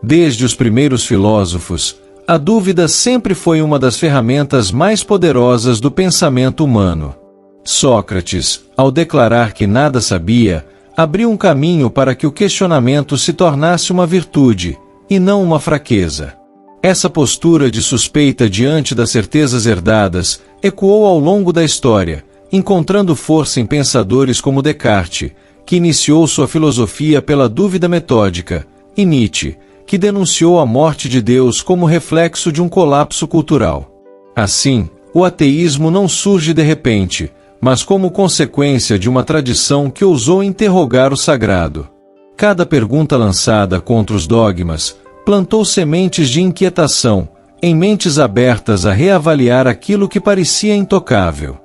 Desde os primeiros filósofos, a dúvida sempre foi uma das ferramentas mais poderosas do pensamento humano. Sócrates, ao declarar que nada sabia, abriu um caminho para que o questionamento se tornasse uma virtude, e não uma fraqueza. Essa postura de suspeita diante das certezas herdadas ecoou ao longo da história, encontrando força em pensadores como Descartes, que iniciou sua filosofia pela dúvida metódica, e Nietzsche, que denunciou a morte de Deus como reflexo de um colapso cultural. Assim, o ateísmo não surge de repente, mas como consequência de uma tradição que ousou interrogar o sagrado. Cada pergunta lançada contra os dogmas plantou sementes de inquietação, em mentes abertas a reavaliar aquilo que parecia intocável.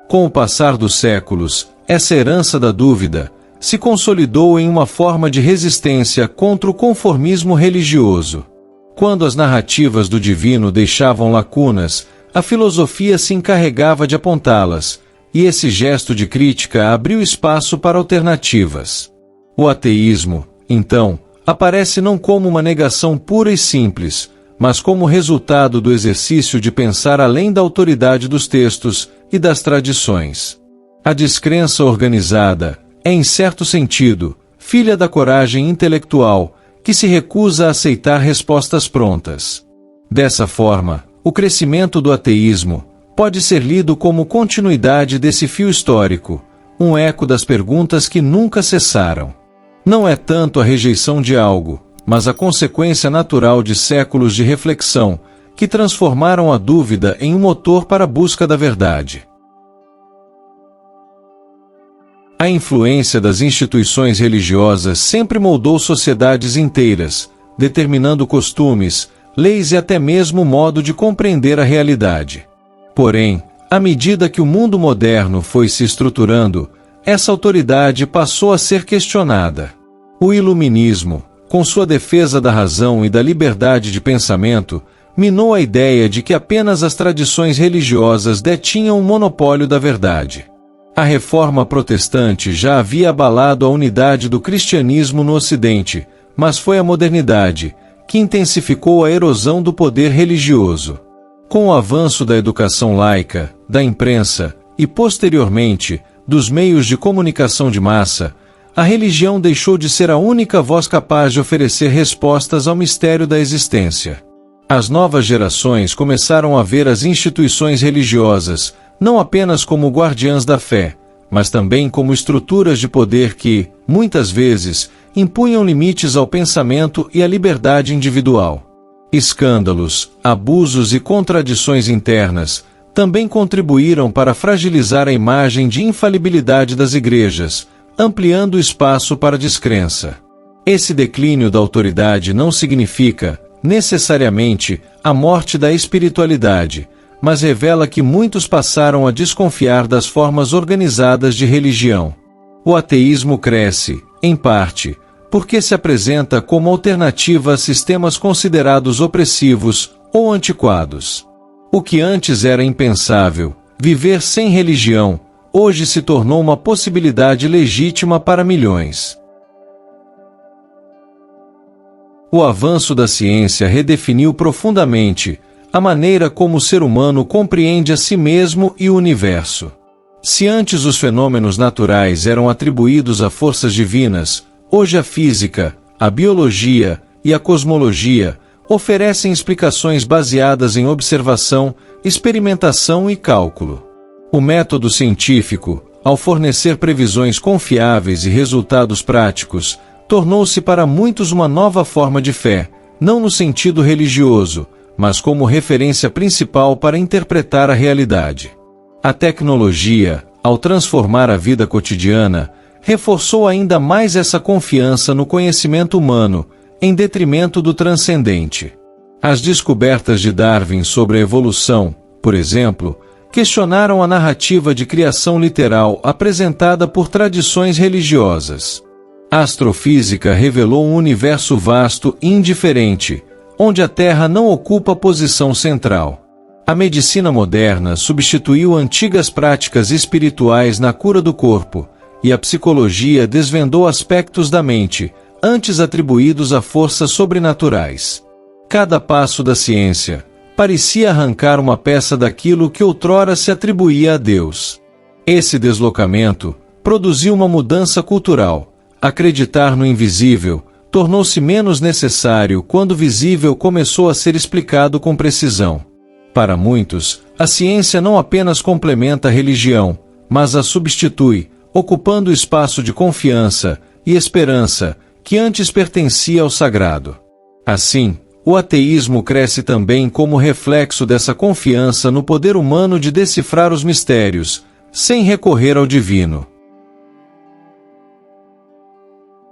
Com o passar dos séculos, essa herança da dúvida se consolidou em uma forma de resistência contra o conformismo religioso. Quando as narrativas do divino deixavam lacunas, a filosofia se encarregava de apontá-las, e esse gesto de crítica abriu espaço para alternativas. O ateísmo, então, aparece não como uma negação pura e simples, mas como resultado do exercício de pensar além da autoridade dos textos e das tradições. A descrença organizada é, em certo sentido, filha da coragem intelectual, que se recusa a aceitar respostas prontas. Dessa forma, o crescimento do ateísmo pode ser lido como continuidade desse fio histórico, um eco das perguntas que nunca cessaram. Não é tanto a rejeição de algo, mas a consequência natural de séculos de reflexão, que transformaram a dúvida em um motor para a busca da verdade. A influência das instituições religiosas sempre moldou sociedades inteiras, determinando costumes, leis e até mesmo o modo de compreender a realidade. Porém, à medida que o mundo moderno foi se estruturando, essa autoridade passou a ser questionada. O iluminismo, com sua defesa da razão e da liberdade de pensamento, minou a ideia de que apenas as tradições religiosas detinham o monopólio da verdade. A reforma protestante já havia abalado a unidade do cristianismo no Ocidente, mas foi a modernidade que intensificou a erosão do poder religioso. Com o avanço da educação laica, da imprensa e, posteriormente, dos meios de comunicação de massa, a religião deixou de ser a única voz capaz de oferecer respostas ao mistério da existência. As novas gerações começaram a ver as instituições religiosas não apenas como guardiãs da fé, mas também como estruturas de poder que, muitas vezes, impunham limites ao pensamento e à liberdade individual. Escândalos, abusos e contradições internas também contribuíram para fragilizar a imagem de infalibilidade das igrejas, ampliando o espaço para a descrença. Esse declínio da autoridade não significa, necessariamente, a morte da espiritualidade, mas revela que muitos passaram a desconfiar das formas organizadas de religião. O ateísmo cresce, em parte, porque se apresenta como alternativa a sistemas considerados opressivos ou antiquados. O que antes era impensável, viver sem religião, hoje se tornou uma possibilidade legítima para milhões. O avanço da ciência redefiniu profundamente a maneira como o ser humano compreende a si mesmo e o universo. Se antes os fenômenos naturais eram atribuídos a forças divinas, hoje a física, a biologia e a cosmologia oferecem explicações baseadas em observação, experimentação e cálculo. O método científico, ao fornecer previsões confiáveis e resultados práticos, tornou-se para muitos uma nova forma de fé, não no sentido religioso, mas como referência principal para interpretar a realidade. A tecnologia, ao transformar a vida cotidiana, reforçou ainda mais essa confiança no conhecimento humano, em detrimento do transcendente. As descobertas de Darwin sobre a evolução, por exemplo, questionaram a narrativa de criação literal apresentada por tradições religiosas. A astrofísica revelou um universo vasto e indiferente, onde a Terra não ocupa posição central. A medicina moderna substituiu antigas práticas espirituais na cura do corpo, e a psicologia desvendou aspectos da mente, antes atribuídos a forças sobrenaturais. Cada passo da ciência parecia arrancar uma peça daquilo que outrora se atribuía a Deus. Esse deslocamento produziu uma mudança cultural. Acreditar no invisível tornou-se menos necessário quando o visível começou a ser explicado com precisão. Para muitos, a ciência não apenas complementa a religião, mas a substitui, ocupando o espaço de confiança e esperança que antes pertencia ao sagrado. Assim, o ateísmo cresce também como reflexo dessa confiança no poder humano de decifrar os mistérios, sem recorrer ao divino.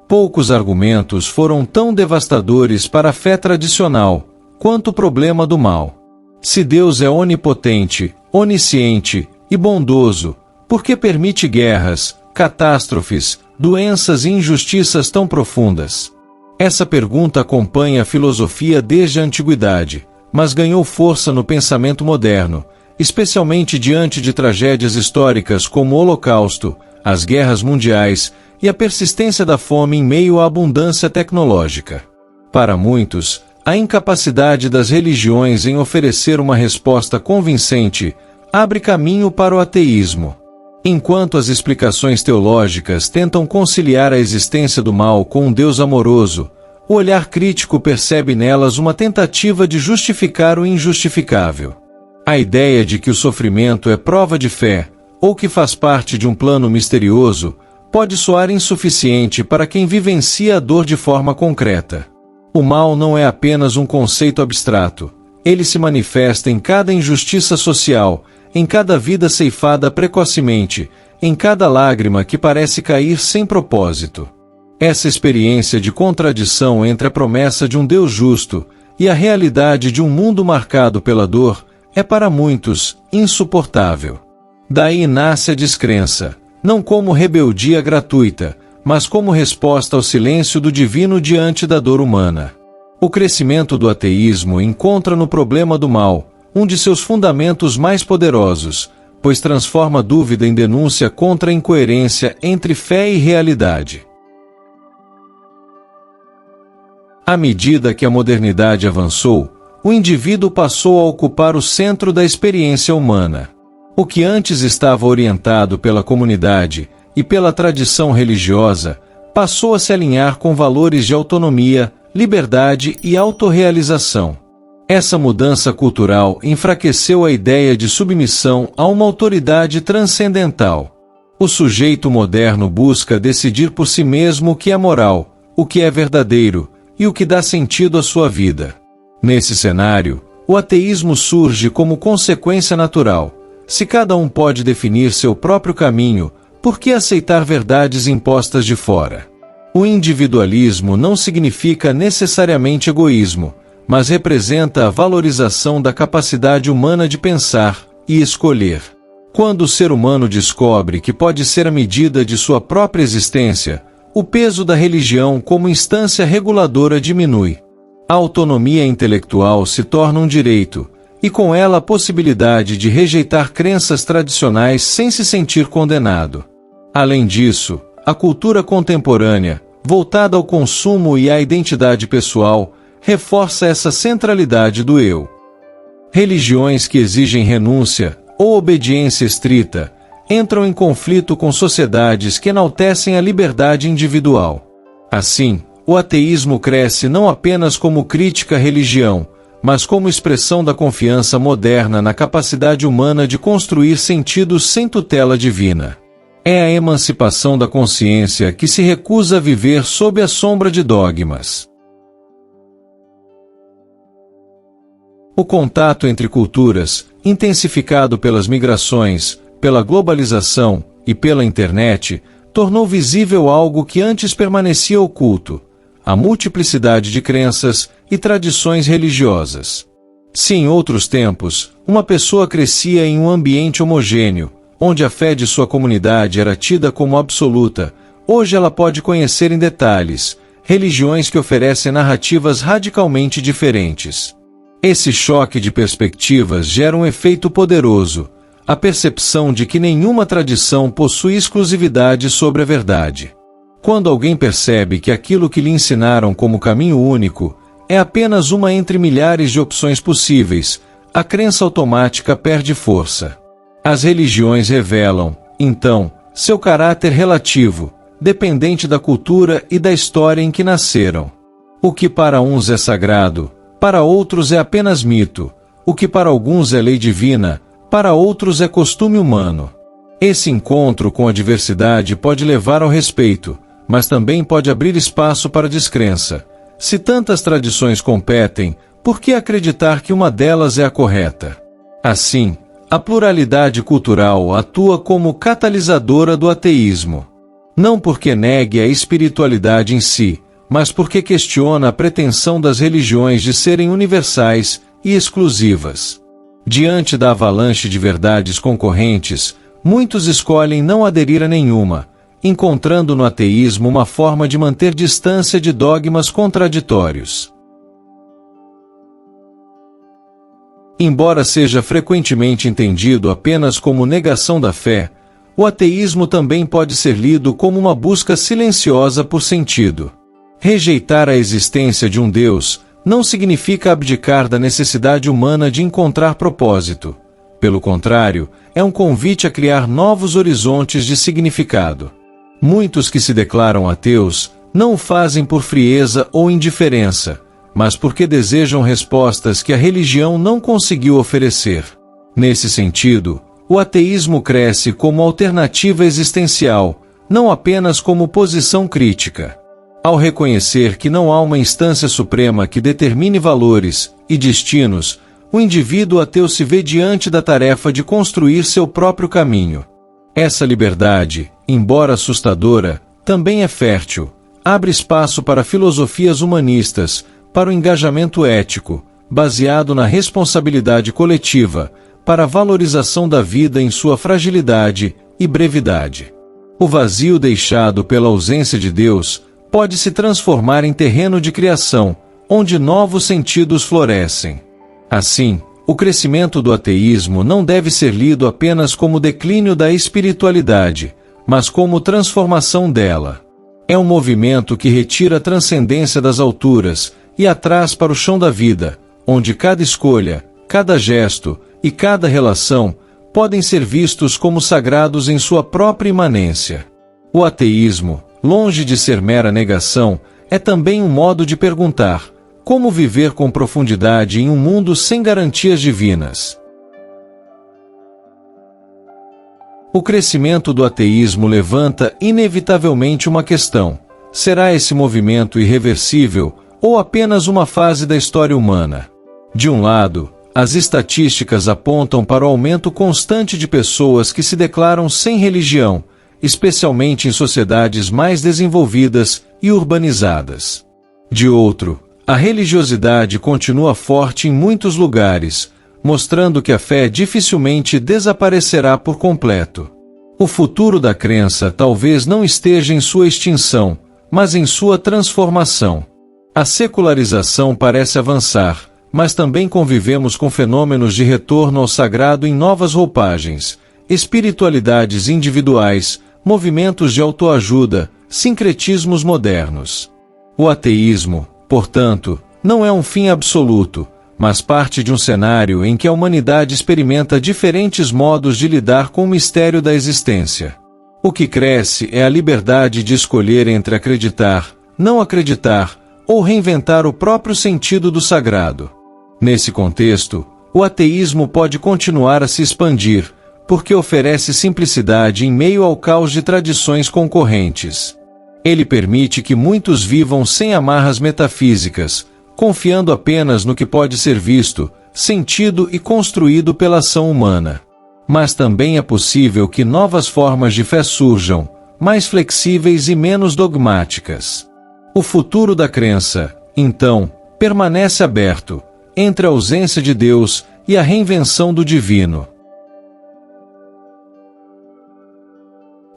Poucos argumentos foram tão devastadores para a fé tradicional quanto o problema do mal. Se Deus é onipotente, onisciente e bondoso, por que permite guerras, catástrofes, doenças e injustiças tão profundas? Essa pergunta acompanha a filosofia desde a antiguidade, mas ganhou força no pensamento moderno, especialmente diante de tragédias históricas como o Holocausto, as guerras mundiais e a persistência da fome em meio à abundância tecnológica. Para muitos, a incapacidade das religiões em oferecer uma resposta convincente abre caminho para o ateísmo. Enquanto as explicações teológicas tentam conciliar a existência do mal com um Deus amoroso, o olhar crítico percebe nelas uma tentativa de justificar o injustificável. A ideia de que o sofrimento é prova de fé, ou que faz parte de um plano misterioso, pode soar insuficiente para quem vivencia a dor de forma concreta. O mal não é apenas um conceito abstrato. Ele se manifesta em cada injustiça social, em cada vida ceifada precocemente, em cada lágrima que parece cair sem propósito. Essa experiência de contradição entre a promessa de um Deus justo e a realidade de um mundo marcado pela dor é para muitos insuportável. Daí nasce a descrença, não como rebeldia gratuita, mas como resposta ao silêncio do divino diante da dor humana. O crescimento do ateísmo encontra no problema do mal um de seus fundamentos mais poderosos, pois transforma a dúvida em denúncia contra a incoerência entre fé e realidade. À medida que a modernidade avançou, o indivíduo passou a ocupar o centro da experiência humana. O que antes estava orientado pela comunidade e pela tradição religiosa, passou a se alinhar com valores de autonomia, liberdade e autorrealização. Essa mudança cultural enfraqueceu a ideia de submissão a uma autoridade transcendental. O sujeito moderno busca decidir por si mesmo o que é moral, o que é verdadeiro e o que dá sentido à sua vida. Nesse cenário, o ateísmo surge como consequência natural. Se cada um pode definir seu próprio caminho, por que aceitar verdades impostas de fora? O individualismo não significa necessariamente egoísmo, mas representa a valorização da capacidade humana de pensar e escolher. Quando o ser humano descobre que pode ser a medida de sua própria existência, o peso da religião como instância reguladora diminui. A autonomia intelectual se torna um direito, e com ela a possibilidade de rejeitar crenças tradicionais sem se sentir condenado. Além disso, a cultura contemporânea, voltada ao consumo e à identidade pessoal, reforça essa centralidade do eu. Religiões que exigem renúncia ou obediência estrita entram em conflito com sociedades que enaltecem a liberdade individual. Assim, o ateísmo cresce não apenas como crítica à religião, mas como expressão da confiança moderna na capacidade humana de construir sentidos sem tutela divina. É a emancipação da consciência que se recusa a viver sob a sombra de dogmas. O contato entre culturas, intensificado pelas migrações, pela globalização e pela internet, tornou visível algo que antes permanecia oculto: a multiplicidade de crenças e tradições religiosas. Se em outros tempos, uma pessoa crescia em um ambiente homogêneo, onde a fé de sua comunidade era tida como absoluta, hoje ela pode conhecer em detalhes religiões que oferecem narrativas radicalmente diferentes. Esse choque de perspectivas gera um efeito poderoso: a percepção de que nenhuma tradição possui exclusividade sobre a verdade. Quando alguém percebe que aquilo que lhe ensinaram como caminho único é apenas uma entre milhares de opções possíveis, a crença automática perde força. As religiões revelam, então, seu caráter relativo, dependente da cultura e da história em que nasceram. O que para uns é sagrado, para outros é apenas mito. O que para alguns é lei divina, para outros é costume humano. Esse encontro com a diversidade pode levar ao respeito, mas também pode abrir espaço para descrença. Se tantas tradições competem, por que acreditar que uma delas é a correta? Assim, a pluralidade cultural atua como catalisadora do ateísmo. Não porque negue a espiritualidade em si, mas porque questiona a pretensão das religiões de serem universais e exclusivas. Diante da avalanche de verdades concorrentes, muitos escolhem não aderir a nenhuma, encontrando no ateísmo uma forma de manter distância de dogmas contraditórios. Embora seja frequentemente entendido apenas como negação da fé, o ateísmo também pode ser lido como uma busca silenciosa por sentido. Rejeitar a existência de um Deus não significa abdicar da necessidade humana de encontrar propósito. Pelo contrário, é um convite a criar novos horizontes de significado. Muitos que se declaram ateus não o fazem por frieza ou indiferença, mas porque desejam respostas que a religião não conseguiu oferecer. Nesse sentido, o ateísmo cresce como alternativa existencial, não apenas como posição crítica. Ao reconhecer que não há uma instância suprema que determine valores e destinos, o indivíduo ateu se vê diante da tarefa de construir seu próprio caminho. Essa liberdade, embora assustadora, também é fértil, abre espaço para filosofias humanistas, para o engajamento ético, baseado na responsabilidade coletiva, para a valorização da vida em sua fragilidade e brevidade. O vazio deixado pela ausência de Deus pode se transformar em terreno de criação, onde novos sentidos florescem. Assim, o crescimento do ateísmo não deve ser lido apenas como declínio da espiritualidade, mas como transformação dela. É um movimento que retira a transcendência das alturas e a traz para o chão da vida, onde cada escolha, cada gesto e cada relação podem ser vistos como sagrados em sua própria imanência. O ateísmo, longe de ser mera negação, é também um modo de perguntar: como viver com profundidade em um mundo sem garantias divinas? O crescimento do ateísmo levanta inevitavelmente uma questão: será esse movimento irreversível ou apenas uma fase da história humana? De um lado, as estatísticas apontam para o aumento constante de pessoas que se declaram sem religião, especialmente em sociedades mais desenvolvidas e urbanizadas. De outro, a religiosidade continua forte em muitos lugares, mostrando que a fé dificilmente desaparecerá por completo. O futuro da crença talvez não esteja em sua extinção, mas em sua transformação. A secularização parece avançar, mas também convivemos com fenômenos de retorno ao sagrado em novas roupagens, espiritualidades individuais, movimentos de autoajuda, sincretismos modernos. O ateísmo, portanto, não é um fim absoluto, mas parte de um cenário em que a humanidade experimenta diferentes modos de lidar com o mistério da existência. O que cresce é a liberdade de escolher entre acreditar, não acreditar, ou reinventar o próprio sentido do sagrado. Nesse contexto, o ateísmo pode continuar a se expandir, porque oferece simplicidade em meio ao caos de tradições concorrentes. Ele permite que muitos vivam sem amarras metafísicas, confiando apenas no que pode ser visto, sentido e construído pela ação humana. Mas também é possível que novas formas de fé surjam, mais flexíveis e menos dogmáticas. O futuro da crença, então, permanece aberto, entre a ausência de Deus e a reinvenção do divino.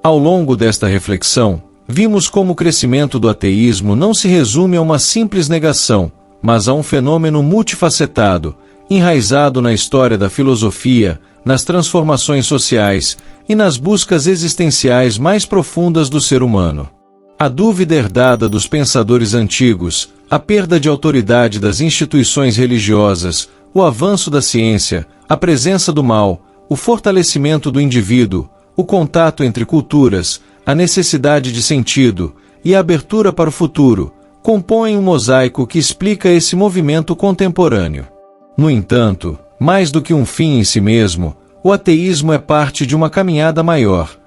Ao longo desta reflexão, vimos como o crescimento do ateísmo não se resume a uma simples negação, mas a um fenômeno multifacetado, enraizado na história da filosofia, nas transformações sociais e nas buscas existenciais mais profundas do ser humano. A dúvida herdada dos pensadores antigos, a perda de autoridade das instituições religiosas, o avanço da ciência, a presença do mal, o fortalecimento do indivíduo, o contato entre culturas, a necessidade de sentido e a abertura para o futuro, compõem um mosaico que explica esse movimento contemporâneo. No entanto, mais do que um fim em si mesmo, o ateísmo é parte de uma caminhada maior,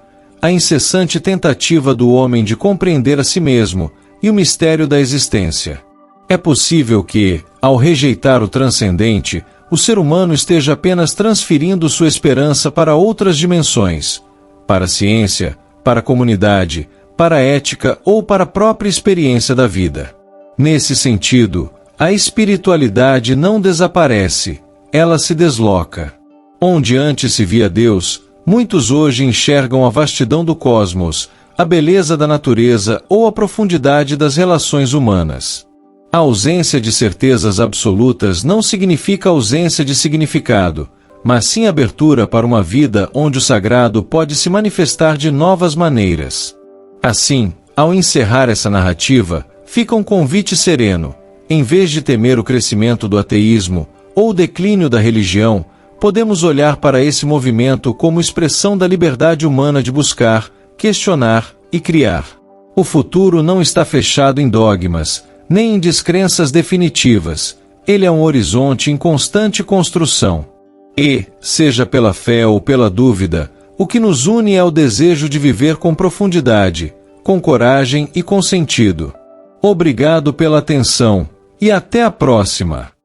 a incessante tentativa do homem de compreender a si mesmo e o mistério da existência. É possível que, ao rejeitar o transcendente, o ser humano esteja apenas transferindo sua esperança para outras dimensões, para a ciência, para a comunidade, para a ética ou para a própria experiência da vida. Nesse sentido, a espiritualidade não desaparece, ela se desloca. Onde antes se via Deus, muitos hoje enxergam a vastidão do cosmos, a beleza da natureza ou a profundidade das relações humanas. A ausência de certezas absolutas não significa ausência de significado, mas sim abertura para uma vida onde o sagrado pode se manifestar de novas maneiras. Assim, ao encerrar essa narrativa, fica um convite sereno. Em vez de temer o crescimento do ateísmo ou o declínio da religião, podemos olhar para esse movimento como expressão da liberdade humana de buscar, questionar e criar. O futuro não está fechado em dogmas, nem em descrenças definitivas. Ele é um horizonte em constante construção. E, seja pela fé ou pela dúvida, o que nos une é o desejo de viver com profundidade, com coragem e com sentido. Obrigado pela atenção, e até a próxima!